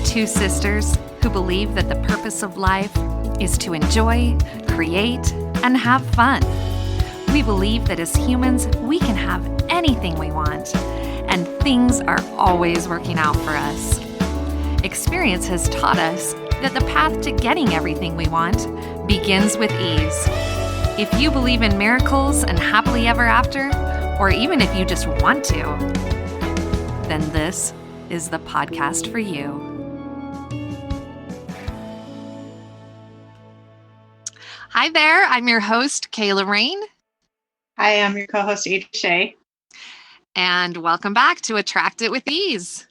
two sisters who believe that the purpose of life is to enjoy, create, and have fun. We believe that as humans, we can have anything we want, and things are always working out for us. Experience has taught us that the path to getting everything we want begins with ease. If you believe in miracles and happily ever after, or even if you just want to, then this is the podcast for you. Hi there, I'm your host, Kayla Rain. Hi, I'm your co-host, Adria Shea. And welcome back to Attract It with Ease.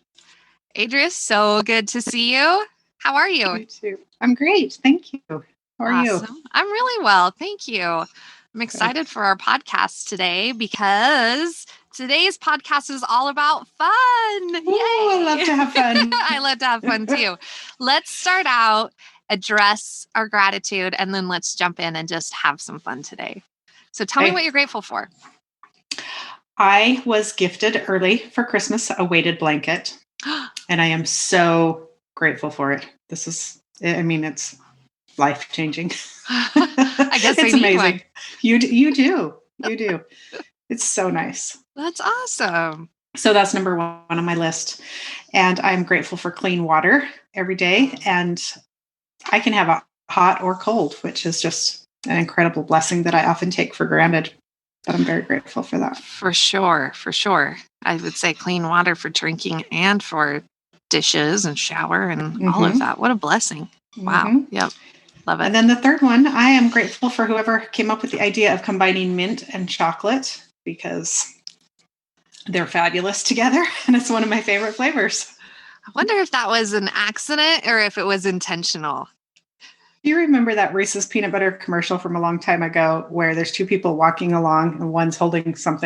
Adria, so good to see you. How are you? You too. I'm great. Thank you. How are you? I'm really well. Thank you. I'm excited for our podcast today because today's podcast is all about fun. Ooh, I love to have fun. I love to have fun too. Let's start out, address our gratitude, and then let's jump in and just have some fun today. So tell me what you're grateful for. I was gifted early for Christmas a weighted blanket, and I am so grateful for it. It's life-changing. I guess it's amazing. One. You do. It's so nice. That's awesome. So that's number one on my list. And I'm grateful for clean water every day. And I can have a hot or cold, which is just an incredible blessing that I often take for granted. But I'm very grateful for that. For sure. I would say clean water for drinking and for dishes and shower and all of that. What a blessing. Wow. Yep. Love it. And then the third one, I am grateful for whoever came up with the idea of combining mint and chocolate because they're fabulous together. And it's one of my favorite flavors. I wonder if that was an accident or if it was intentional. Do you remember that Reese's peanut butter commercial from a long time ago where there's two people walking along and one's holding some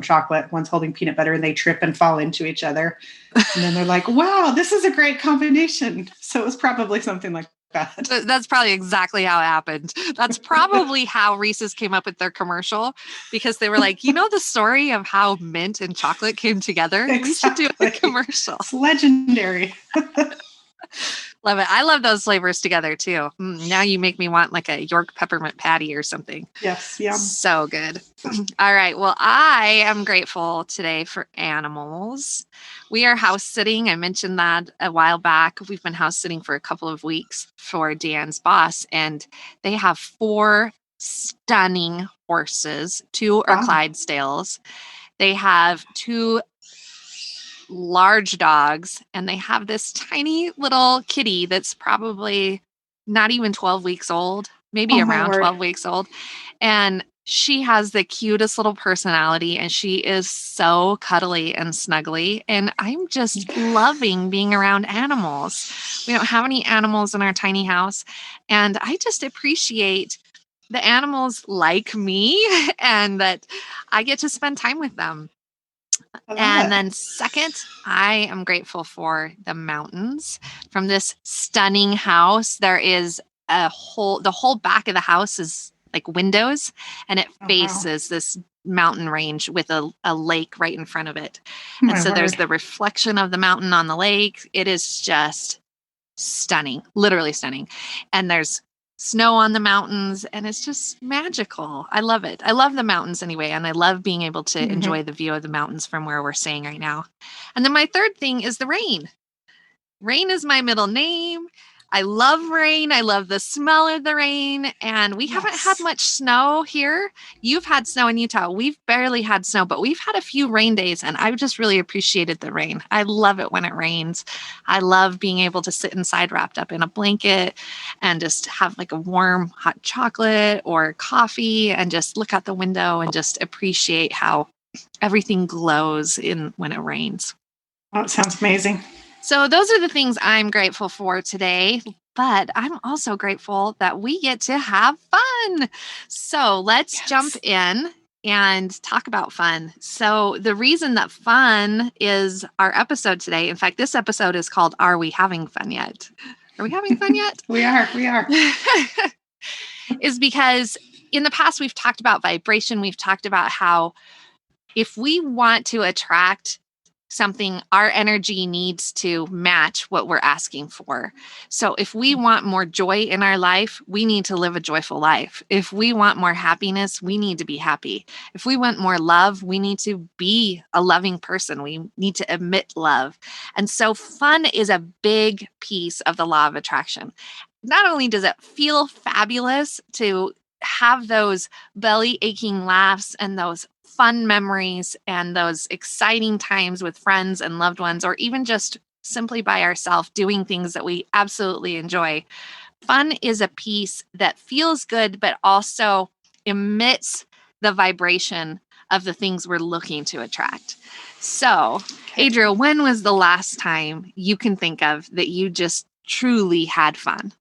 chocolate, one's holding peanut butter, and they trip and fall into each other. And then they're like, wow, this is a great combination. So it was probably something like that. That's probably exactly how it happened. That's probably how Reese's came up with their commercial because they were like, the story of how mint and chocolate came together? Exactly. We should do a commercial. It's legendary. Love it. I love those flavors together too. Now you make me want like a York peppermint patty or something. Yes. Yum. So good. All right. Well, I am grateful today for animals. We are house sitting. I mentioned that a while back. We've been house sitting for a couple of weeks for Dan's boss, and they have 4 stunning horses. 2 are Clydesdales. They have 2 large dogs, and they have this tiny little kitty that's probably not even 12 weeks old, maybe around 12 weeks old. And she has the cutest little personality, and she is so cuddly and snuggly. And I'm just loving being around animals. We don't have any animals in our tiny house, and I just appreciate the animals like me and that I get to spend time with them. And then second, I am grateful for the mountains. From this stunning house, there is the whole back of the house is like windows, and it faces this mountain range with a lake right in front of it. And so there's the reflection of the mountain on the lake. It is just stunning, literally stunning. And there's snow on the mountains, and it's just magical. I love it. I love the mountains anyway, and I love being able to enjoy the view of the mountains from where we're staying right now. And then my third thing is the rain. Rain is my middle name. I love rain. I love the smell of the rain, and we haven't had much snow here. You've had snow in Utah. We've barely had snow, but we've had a few rain days, and I've just really appreciated the rain. I love it when it rains. I love being able to sit inside wrapped up in a blanket and just have like a warm hot chocolate or coffee and just look out the window and just appreciate how everything glows when it rains. Oh, it sounds amazing. So those are the things I'm grateful for today, but I'm also grateful that we get to have fun. So let's jump in and talk about fun. So the reason that fun is our episode today, in fact, this episode is called, Are We Having Fun Yet? Are we having fun yet? We are. Is because in the past, we've talked about vibration. We've talked about how if we want to attract something, our energy needs to match what we're asking for. So if we want more joy in our life, we need to live a joyful life. If we want more happiness, we need to be happy. If we want more love, we need to be a loving person. We need to emit love. And so fun is a big piece of the law of attraction. Not only does it feel fabulous to have those belly aching laughs and those fun memories and those exciting times with friends and loved ones, or even just simply by ourselves doing things that we absolutely enjoy. Fun is a piece that feels good, but also emits the vibration of the things we're looking to attract. So, Adria, when was the last time you can think of that you just truly had fun?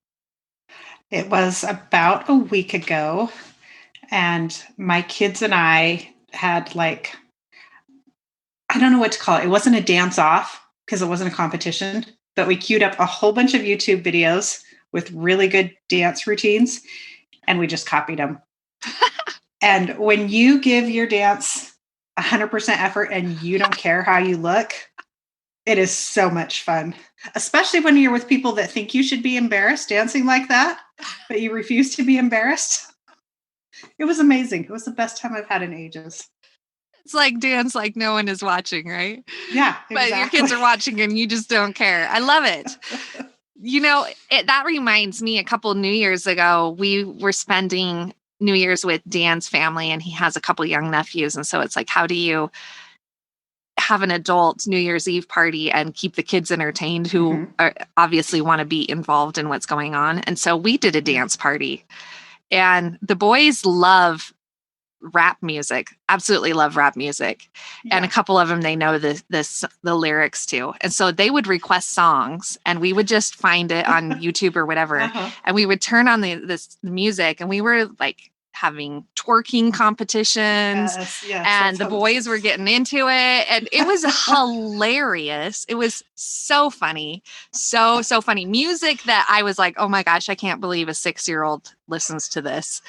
It was about a week ago, and my kids and I had like, I don't know what to call it. It wasn't a dance off because it wasn't a competition, but we queued up a whole bunch of YouTube videos with really good dance routines, and we just copied them. And when you give your dance 100% effort and you don't care how you look, it is so much fun, especially when you're with people that think you should be embarrassed dancing like that, but you refuse to be embarrassed. It was amazing. It was the best time I've had in ages. It's like dance like no one is watching, right? Yeah, But exactly. your kids are watching and you just don't care. I love it. That reminds me, a couple New Years ago, we were spending New Year's with Dan's family, and he has a couple young nephews. And so it's like, how do you have an adult New Year's Eve party and keep the kids entertained who are, obviously want to be involved in what's going on? And so we did a dance party, and the boys love rap music, absolutely love rap music. Yeah. And a couple of them, they know the lyrics to. And so they would request songs and we would just find it on YouTube or whatever. And we would turn on the music, and we were like having twerking competitions. Yes, and the boys were getting into it. And it was hilarious. It was so funny. So funny. Music that I was like, oh my gosh, I can't believe a 6-year-old listens to this.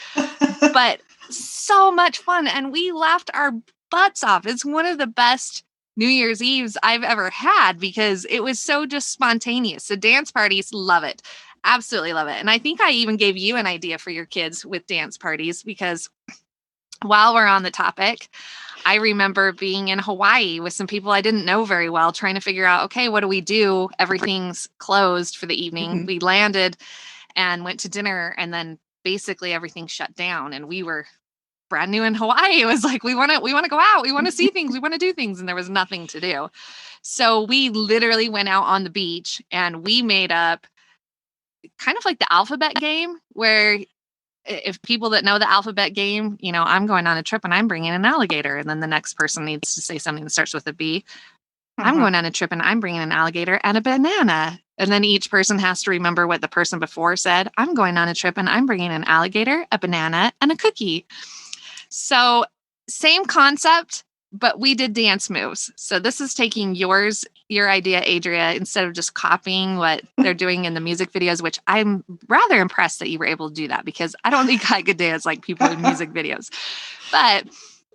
But so much fun, and we laughed our butts off. It's one of the best New Year's Eves I've ever had because it was so just spontaneous. So dance parties, love it. Absolutely love it. And I think I even gave you an idea for your kids with dance parties, because while we're on the topic, I remember being in Hawaii with some people I didn't know very well, trying to figure out, okay, what do we do? Everything's closed for the evening. We landed and went to dinner, and then basically everything shut down, and we were brand new in Hawaii. It was like, we want to go out. We want to see things. We want to do things. And there was nothing to do. So we literally went out on the beach and we made up kind of like the alphabet game, where if people that know the alphabet game, I'm going on a trip and I'm bringing an alligator. And then the next person needs to say something that starts with a B. I'm going on a trip and I'm bringing an alligator and a banana. And then each person has to remember what the person before said. I'm going on a trip and I'm bringing an alligator, a banana, and a cookie. So same concept, but we did dance moves. So this is taking your idea, Adria, instead of just copying what they're doing in the music videos, which I'm rather impressed that you were able to do that, because I don't think I could dance like people in music videos. But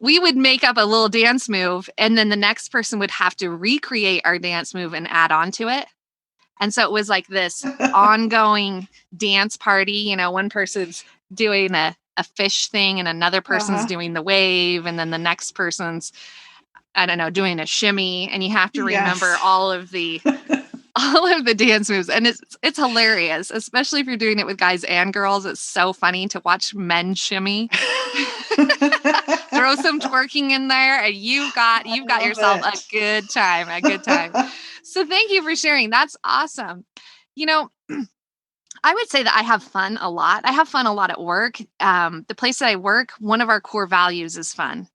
we would make up a little dance move, and then the next person would have to recreate our dance move and add on to it. And so it was like this ongoing dance party. One person's doing a fish thing and another person's doing the wave, and then the next person's, I don't know, doing a shimmy, and you have to remember all of the dance moves. And it's hilarious, especially if you're doing it with guys and girls. It's so funny to watch men shimmy. Throw some twerking in there and you've got yourself a good time. So thank you for sharing. That's awesome. I would say that I have fun a lot. I have fun a lot at work. The place that I work, one of our core values is fun.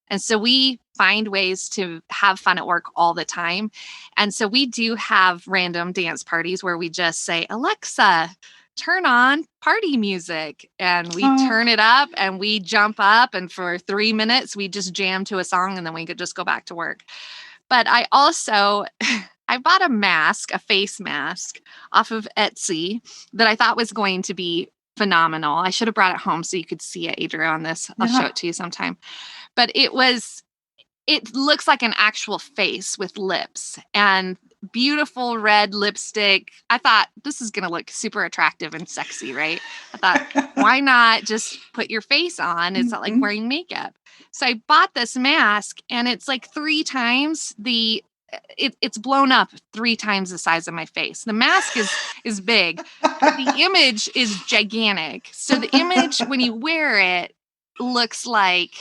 And so we find ways to have fun at work all the time. And so we do have random dance parties where we just say, Alexa, turn on party music. And we turn it up and we jump up. And for 3 minutes, we just jam to a song, and then we could just go back to work. But I also... I bought a face mask off of Etsy that I thought was going to be phenomenal. I should have brought it home so you could see it, Adria, on this. I'll show it to you sometime. But it was it looks like an actual face with lips and beautiful red lipstick. I thought this is going to look super attractive and sexy, right? I thought, why not just put your face on? It's not like wearing makeup. So I bought this mask and it's like 3 times it's blown up 3 times the size of my face. The mask is big, but the image is gigantic. So the image when you wear it looks like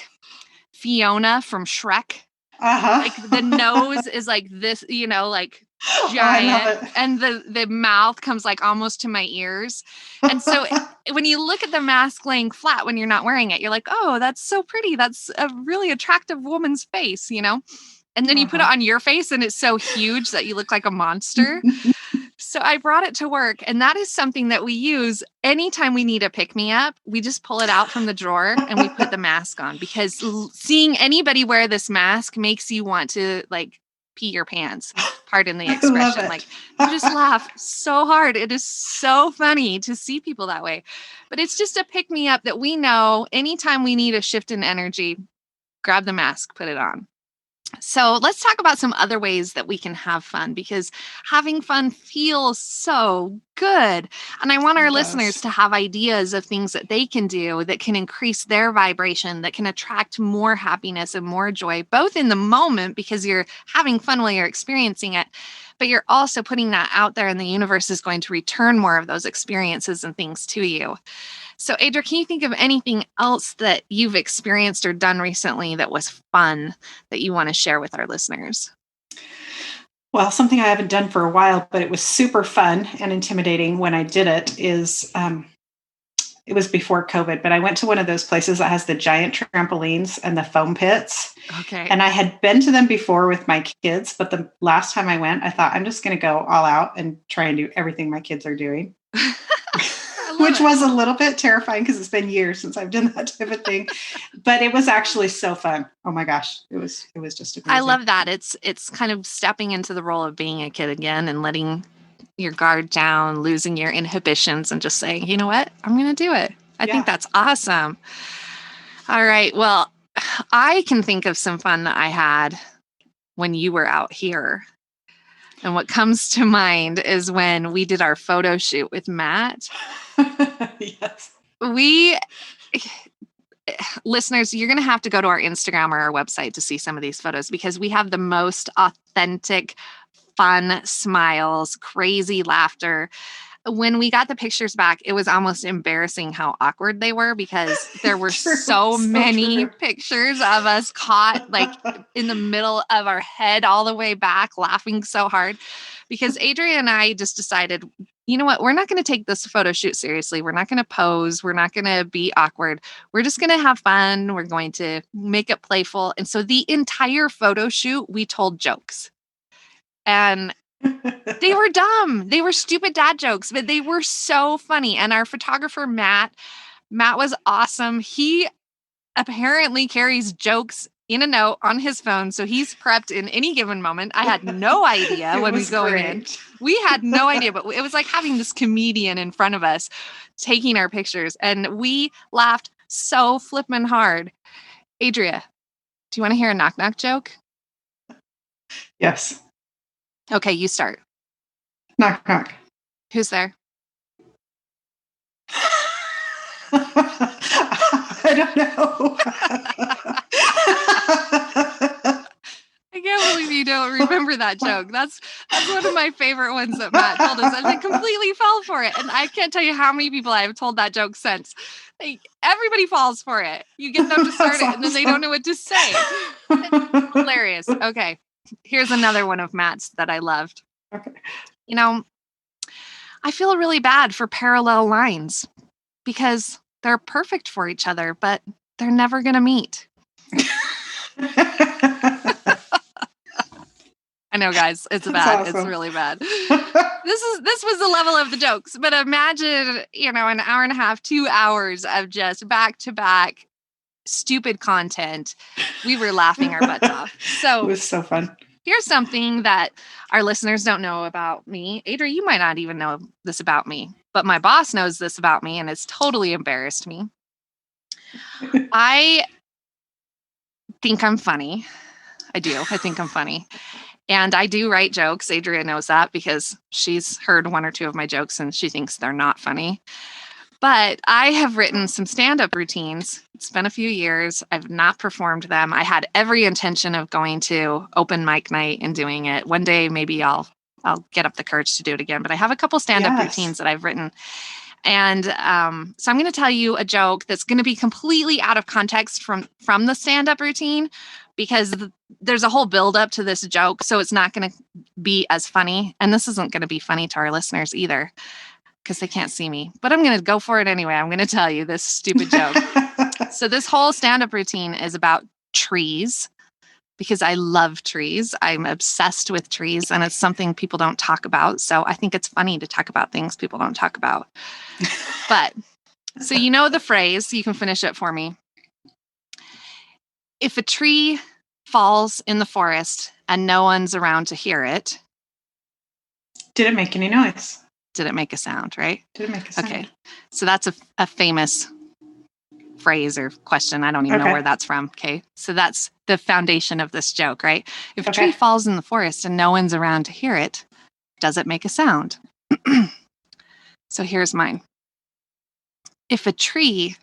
Fiona from Shrek. Like the nose is like this, like giant, and the mouth comes like almost to my ears. And so when you look at the mask laying flat when you're not wearing it, you're like, oh, that's so pretty. That's a really attractive woman's face, And then you put it on your face and it's so huge that you look like a monster. So I brought it to work, and that is something that we use anytime we need a pick-me-up. We just pull it out from the drawer and we put the mask on, because seeing anybody wear this mask makes you want to like pee your pants. Pardon the expression. Like, you just laugh so hard. It is so funny to see people that way. But it's just a pick-me-up that we know anytime we need a shift in energy, grab the mask, put it on. So let's talk about some other ways that we can have fun, because having fun feels so good. And I want our listeners to have ideas of things that they can do that can increase their vibration, that can attract more happiness and more joy, both in the moment because you're having fun while you're experiencing it, but you're also putting that out there and the universe is going to return more of those experiences and things to you. So, Adria, can you think of anything else that you've experienced or done recently that was fun that you want to share with our listeners? Well, something I haven't done for a while, but it was super fun and intimidating when I did it, is it was before COVID, but I went to one of those places that has the giant trampolines and the foam pits. Okay. And I had been to them before with my kids, but the last time I went, I thought, I'm just going to go all out and try and do everything my kids are doing. Which was a little bit terrifying because it's been years since I've done that type of thing, but it was actually so fun. Oh my gosh. It was just amazing. I love that. It's kind of stepping into the role of being a kid again and letting your guard down, losing your inhibitions and just saying, you know what, I'm going to do it. I think that's awesome. All right. Well, I can think of some fun that I had when you were out here. And what comes to mind is when we did our photo shoot with Matt. Yes. Listeners, you're going to have to go to our Instagram or our website to see some of these photos, because we have the most authentic, fun smiles, crazy laughter. When we got the pictures back, it was almost embarrassing how awkward they were, because there were so many pictures of us caught like in the middle of our head all the way back, laughing so hard, because Adria and I just decided, you know what, we're not going to take this photo shoot seriously. We're not going to pose. We're not going to be awkward. We're just going to have fun. We're going to make it playful. And so the entire photo shoot, we told jokes. And they were dumb. They were stupid dad jokes, but they were so funny. And our photographer, Matt was awesome. He apparently carries jokes in a note on his phone, so he's prepped in any given moment. I had no idea when we go in. We had no idea, but it was like having this comedian in front of us taking our pictures, and we laughed so flippin' hard. Adria, do you want to hear a knock-knock joke? Yes. Okay, you start. Knock, knock. Who's there? I don't know. I can't believe you don't remember that joke. That's one of my favorite ones that Matt told us. I completely fell for it. And I can't tell you how many people I have told that joke since. Like, everybody falls for it. You get them to start it and then they don't know what to say. It's hilarious. Okay. Here's another one of Matt's that I loved. Okay. I feel really bad for parallel lines because they're perfect for each other, but they're never going to meet. I know, guys, it's bad. Awesome. It's really bad. This was the level of the jokes, but imagine, an hour and a half, 2 hours of just back to back stupid content. We were laughing our butts off. So it was so fun. Here's something that our listeners don't know about me. Adria, you might not even know this about me, but my boss knows this about me, and it's totally embarrassed me. I think I'm funny. I do. I think I'm funny. And I do write jokes. Adria knows that because she's heard one or two of my jokes and she thinks they're not funny. But I have written some stand-up routines. It's been a few years. I've not performed them. I had every intention of going to open mic night and doing it. One day, maybe I'll get up the courage to do it again. But I have a couple stand-up routines that I've written. And so I'm going to tell you a joke that's going to be completely out of context from the stand-up routine, because there's a whole build-up to this joke. So it's not going to be as funny. And this isn't going to be funny to our listeners either, because they can't see me. But I'm going to go for it anyway. I'm going to tell you this stupid joke. So this whole stand-up routine is about trees, because I love trees. I'm obsessed with trees, and it's something people don't talk about. So I think it's funny to talk about things people don't talk about. But so you know the phrase, you can finish it for me. If a tree falls in the forest and no one's around to hear it. Did it make any noise? Did it make a sound, right? Did it make a sound? Okay. So that's a famous phrase or question. I don't even know where that's from. Okay. So that's the foundation of this joke, right? If a tree falls in the forest and no one's around to hear it, does it make a sound? So here's mine. If a tree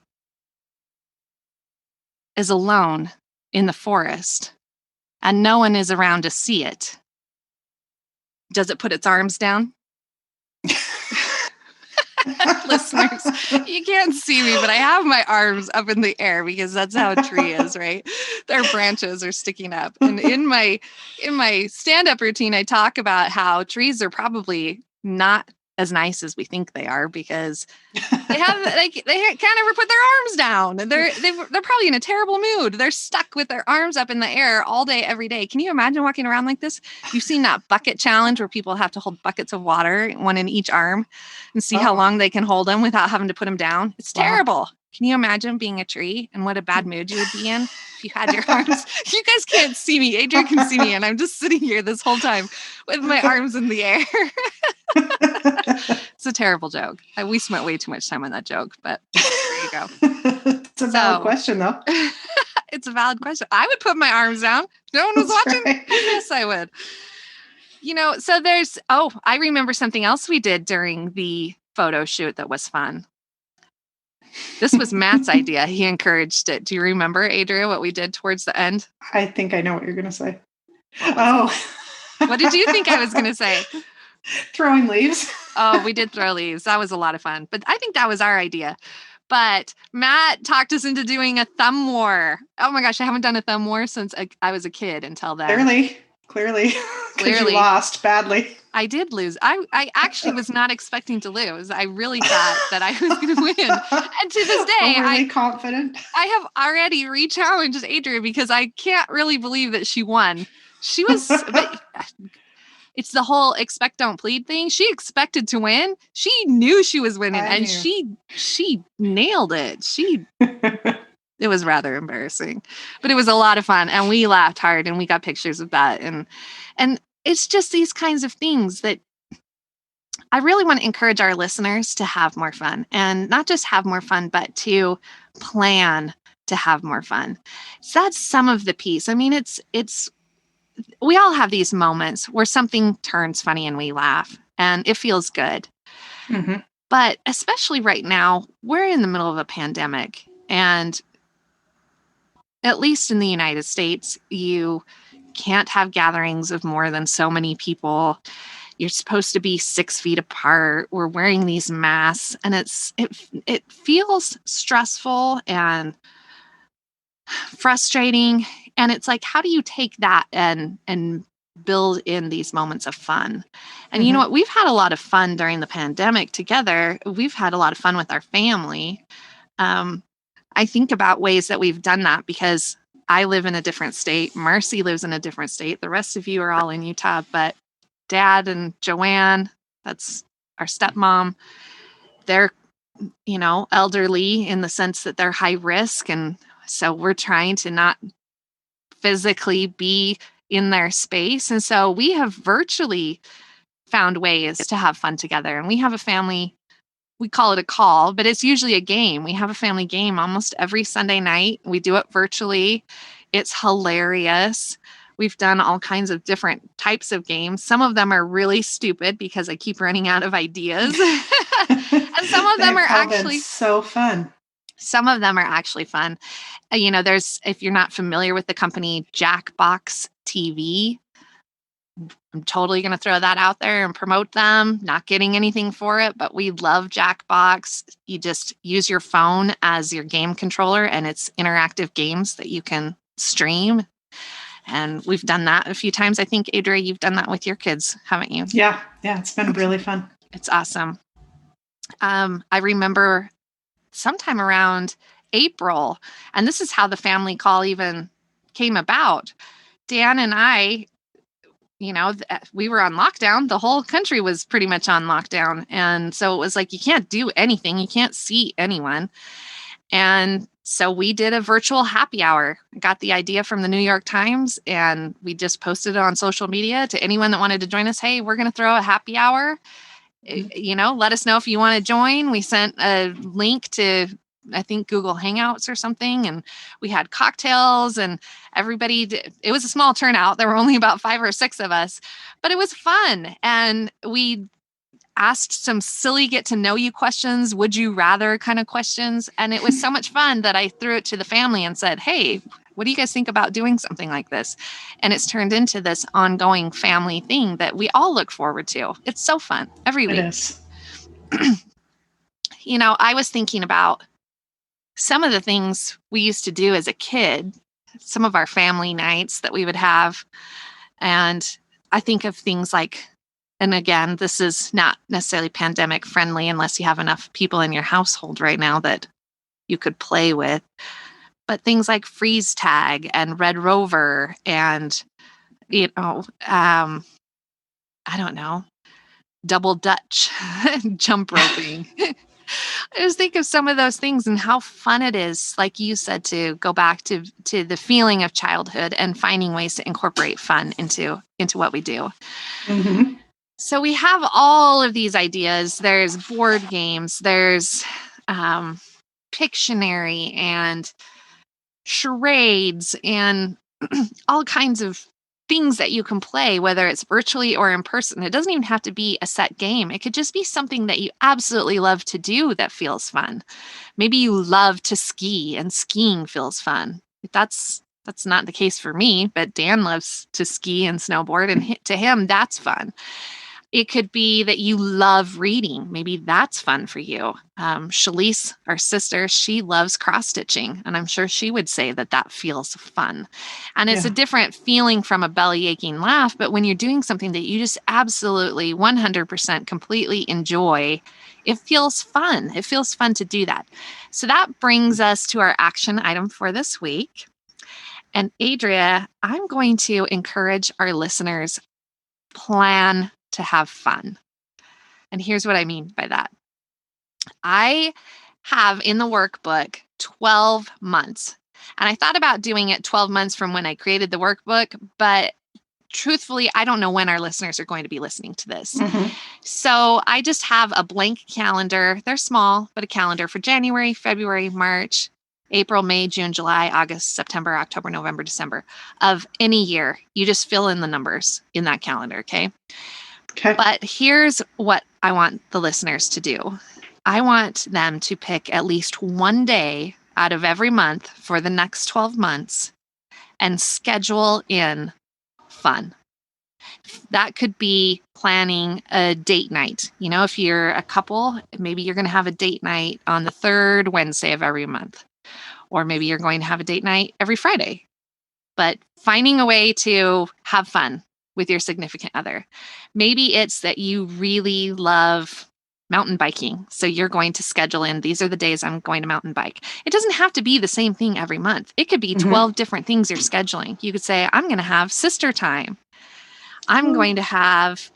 is alone in the forest and no one is around to see it, does it put its arms down? Listeners, you can't see me, but I have my arms up in the air because that's how a tree is, right? Their branches are sticking up. And in my stand-up routine, I talk about how trees are probably not as nice as we think they are, because they can't ever put their arms down. They're probably in a terrible mood. They're stuck with their arms up in the air all day, every day. Can you imagine walking around like this? You've seen that bucket challenge where people have to hold buckets of water, one in each arm, and see how long they can hold them without having to put them down. It's terrible. Can you imagine being a tree and what a bad mood you would be in if you had your arms? You guys can't see me. Adrian can see me, and I'm just sitting here this whole time with my arms in the air. It's a terrible joke. We spent way too much time on that joke, but there you go. It's a valid question, though. It's a valid question. I would put my arms down. No one was watching. Right. Yes, I would. So I remember something else we did during the photo shoot that was fun. This was Matt's idea. He encouraged it. Do you remember, Adria, what we did towards the end? I think I know what you're going to say. What did you think I was going to say? Throwing leaves. Oh, we did throw leaves. That was a lot of fun. But I think that was our idea. But Matt talked us into doing a thumb war. Oh my gosh, I haven't done a thumb war since I was a kid until then. Clearly. Because you lost badly. I did lose. I actually was not expecting to lose. I really thought that I was going to win. And to this day, I'm confident. I have already re-challenged Adria because I can't really believe that she won. She was... It's the whole expect, don't plead thing. She expected to win. She knew she was winning, and she nailed it. It was rather embarrassing, but it was a lot of fun, and we laughed hard, and we got pictures of that. And it's just these kinds of things that I really want to encourage our listeners to have more fun, and not just have more fun, but to plan to have more fun. So that's some of the piece. I mean, it's we all have these moments where something turns funny and we laugh and it feels good. Mm-hmm. But especially right now, we're in the middle of a pandemic, and at least in the United States, you can't have gatherings of more than so many people. You're supposed to be 6 feet apart. We're wearing these masks, and it feels stressful and frustrating. And it's like, how do you take that and build in these moments of fun? And you know what? We've had a lot of fun during the pandemic together. We've had a lot of fun with our family. I think about ways that we've done that because I live in a different state. Marcy lives in a different state. The rest of you are all in Utah, but Dad and Joanne, that's our stepmom, they're, elderly in the sense that they're high risk. And so we're trying to not physically be in their space. And so we have virtually found ways to have fun together. And we have a family, we call it a call, but it's usually a game. We have a family game almost every Sunday night. We do it virtually. It's hilarious. We've done all kinds of different types of games. Some of them are really stupid because I keep running out of ideas. And some of them They've are all been actually so fun. fun. There's, if you're not familiar with the company Jackbox TV, I'm totally going to throw that out there and promote them, not getting anything for it, but we love Jackbox. You just use your phone as your game controller, and it's interactive games that you can stream. And we've done that a few times. I think, Adria, you've done that with your kids, haven't you? Yeah. It's been really fun. It's awesome. I remember sometime around April, and this is how the family call even came about. Dan and I, we were on lockdown. The whole country was pretty much on lockdown. And so it was like, you can't do anything. You can't see anyone. And so we did a virtual happy hour. Got the idea from the New York Times, and we just posted it on social media to anyone that wanted to join us. Hey, we're going to throw a happy hour. Let us know if you want to join. We sent a link to, I think, Google Hangouts or something, and we had cocktails, and it was a small turnout. There were only about 5 or 6 of us, but it was fun. And we asked some silly get to know you questions, would you rather kind of questions. And it was so much fun that I threw it to the family and said, hey, what do you guys think about doing something like this? And it's turned into this ongoing family thing that we all look forward to. It's so fun every week. It is. I was thinking about some of the things we used to do as a kid, some of our family nights that we would have. And I think of things like, and again, this is not necessarily pandemic friendly unless you have enough people in your household right now that you could play with. But things like freeze tag and Red Rover and, I don't know, double Dutch, jump roping. I just think of some of those things and how fun it is, like you said, to go back to the feeling of childhood and finding ways to incorporate fun into what we do. Mm-hmm. So we have all of these ideas. There's board games, there's Pictionary and charades and all kinds of things that you can play, whether it's virtually or in person. It doesn't even have to be a set game. It could just be something that you absolutely love to do that feels fun. Maybe you love to ski and skiing feels fun. That's not the case for me, but Dan loves to ski and snowboard, and to him, that's fun. It could be that you love reading. Maybe that's fun for you. Shalise, our sister, she loves cross stitching, and I'm sure she would say that feels fun. And it's a different feeling from a belly aching laugh, but when you're doing something that you just absolutely 100% completely enjoy, it feels fun. It feels fun to do that. So that brings us to our action item for this week. And Adria, I'm going to encourage our listeners, plan to have fun. And here's what I mean by that. I have in the workbook 12 months. And I thought about doing it 12 months from when I created the workbook, but truthfully, I don't know when our listeners are going to be listening to this. Mm-hmm. So I just have a blank calendar. They're small, but a calendar for January, February, March, April, May, June, July, August, September, October, November, December of any year. You just fill in the numbers in that calendar, okay? Okay. But here's what I want the listeners to do. I want them to pick at least one day out of every month for the next 12 months and schedule in fun. That could be planning a date night. If you're a couple, maybe you're going to have a date night on the 3rd Wednesday of every month. Or maybe you're going to have a date night every Friday. But finding a way to have fun with your significant other. Maybe it's that you really love mountain biking. So you're going to schedule in, these are the days I'm going to mountain bike. It doesn't have to be the same thing every month. It could be 12 different things you're scheduling. You could say, I'm going to have sister time. I'm going to have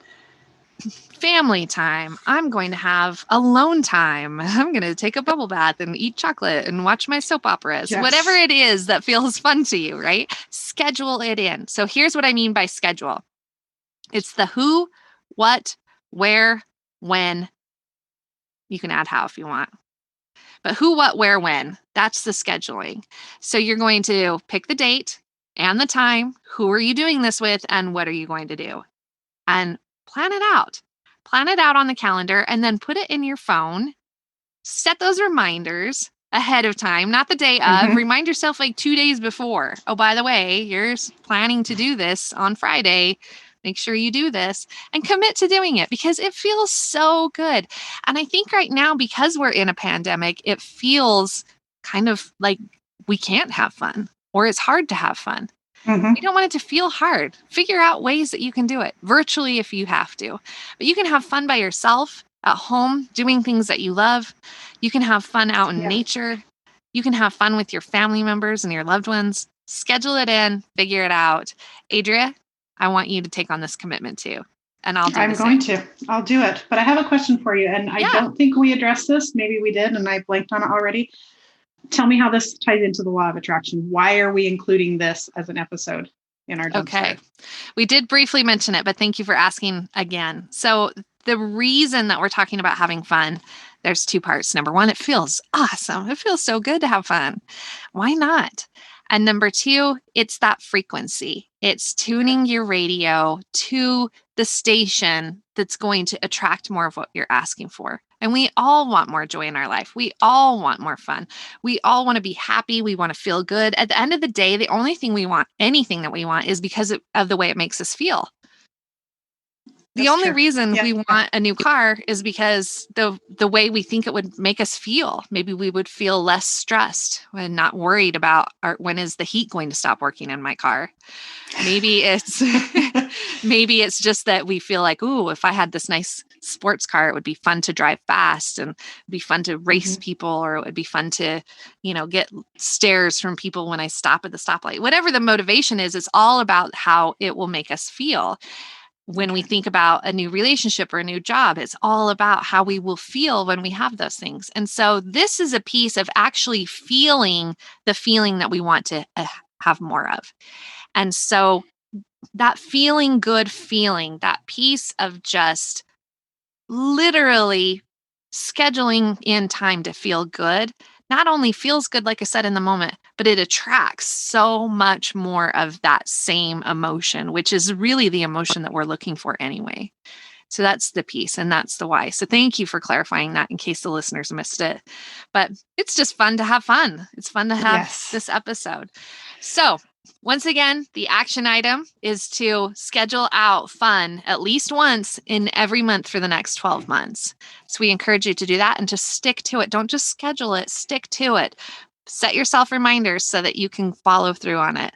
family time. I'm going to have alone time. I'm going to take a bubble bath and eat chocolate and watch my soap operas. Yes. Whatever it is that feels fun to you, right? Schedule it in. So here's what I mean by schedule. It's the who, what, where, when. You can add how if you want. But who, what, where, when. That's the scheduling. So you're going to pick the date and the time. Who are you doing this with? And what are you going to do? And plan it out. Plan it out on the calendar and then put it in your phone. Set those reminders ahead of time, not the day of. Mm-hmm. Remind yourself like 2 days before. Oh, by the way, you're planning to do this on Friday. Make sure you do this and commit to doing it because it feels so good. And I think right now, because we're in a pandemic, it feels kind of like we can't have fun or it's hard to have fun. We Mm-hmm. don't want it to feel hard. Figure out ways that you can do it virtually if you have to. But you can have fun by yourself at home, doing things that you love. You can have fun out in Yeah. nature. You can have fun with your family members and your loved ones. Schedule it in, figure it out. Adria, I want you to take on this commitment too. And I'll do I'm the going same. to. I'll do it. But I have a question for you, and I Yeah. don't think we addressed this. Maybe we did, and I blanked on it already. Tell me how this ties into the law of attraction. Why are we including this as an episode in our Okay. jumpstart? We did briefly mention it, but thank you for asking again. So, the reason that we're talking about having fun, there's two parts. Number one, it feels awesome. It feels so good to have fun. Why not? And number two, it's that frequency. It's tuning your radio to the station that's going to attract more of what you're asking for. And we all want more joy in our life. We all want more fun. We all want to be happy. We want to feel good. At the end of the day, the only thing we want, anything that we want, is because of the way it makes us feel. The That's only true. reason Yeah. we want a new car is because the way we think it would make us feel. Maybe we would feel less stressed and not worried about when is the heat going to stop working in my car. Maybe it's maybe it's just that we feel like, ooh, if I had this nice sports car, it would be fun to drive fast and be fun to race Mhm. people, or it would be fun to, get stares from people when I stop at the stoplight. Whatever the motivation is, it's all about how it will make us feel. When we Okay. think about a new relationship or a new job, it's all about how we will feel when we have those things. And so this is a piece of actually feeling the feeling that we want to have more of. And so that feeling good feeling, that piece of just literally scheduling in time to feel good, not only feels good, like I said in the moment, but it attracts so much more of that same emotion, which is really the emotion that we're looking for anyway. So that's the piece and that's the why. So thank you for clarifying that in case the listeners missed it. But it's just fun to have fun. It's fun to have Yes. this episode. So, once again, the action item is to schedule out fun at least once in every month for the next 12 months. So, we encourage you to do that and just stick to it. Don't just schedule it, stick to it. Set yourself reminders so that you can follow through on it.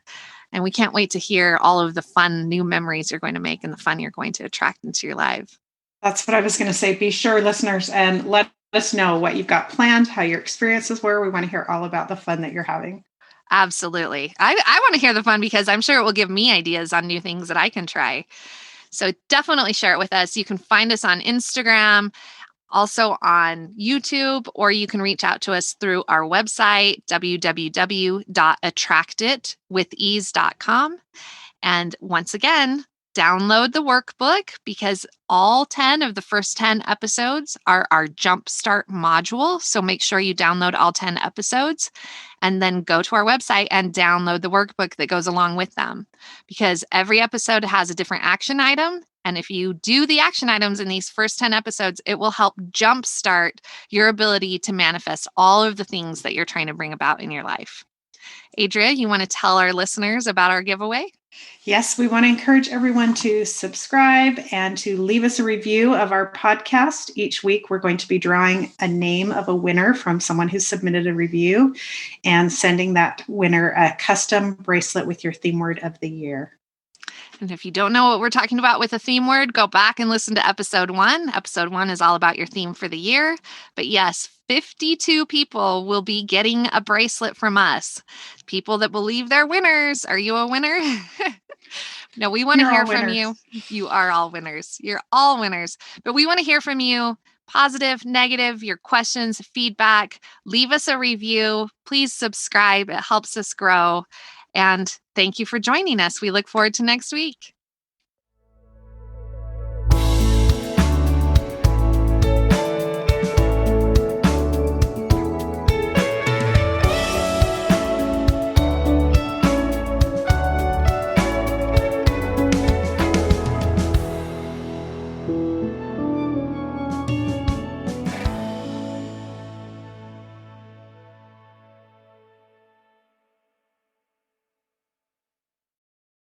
And we can't wait to hear all of the fun new memories you're going to make and the fun you're going to attract into your life. That's what I was going to say. Be sure, listeners, and let us know what you've got planned, how your experiences were. We want to hear all about the fun that you're having. Absolutely. I want to hear the fun because I'm sure it will give me ideas on new things that I can try. So definitely share it with us. You can find us on Instagram, also on YouTube, or you can reach out to us through our website, www.attractitwithease.com. And once again, download the workbook because all 10 of the first 10 episodes are our Jumpstart module. So make sure you download all 10 episodes and then go to our website and download the workbook that goes along with them because every episode has a different action item. And if you do the action items in these first 10 episodes, it will help jumpstart your ability to manifest all of the things that you're trying to bring about in your life. Adria, you want to tell our listeners about our giveaway? Yes, we want to encourage everyone to subscribe and to leave us a review of our podcast. Each week, we're going to be drawing a name of a winner from someone who submitted a review and sending that winner a custom bracelet with your theme word of the year. And if you don't know what we're talking about with a theme word, go back and listen to episode 1. Episode 1 is all about your theme for the year. But yes, 52 people will be getting a bracelet from us. People that believe they're winners. Are you a winner? No, we want to You're hear all from winners. you. You are all winners. You're all winners. But we want to hear from you. Positive, negative, your questions, feedback. Leave us a review. Please subscribe. It helps us grow. And thank you for joining us. We look forward to next week.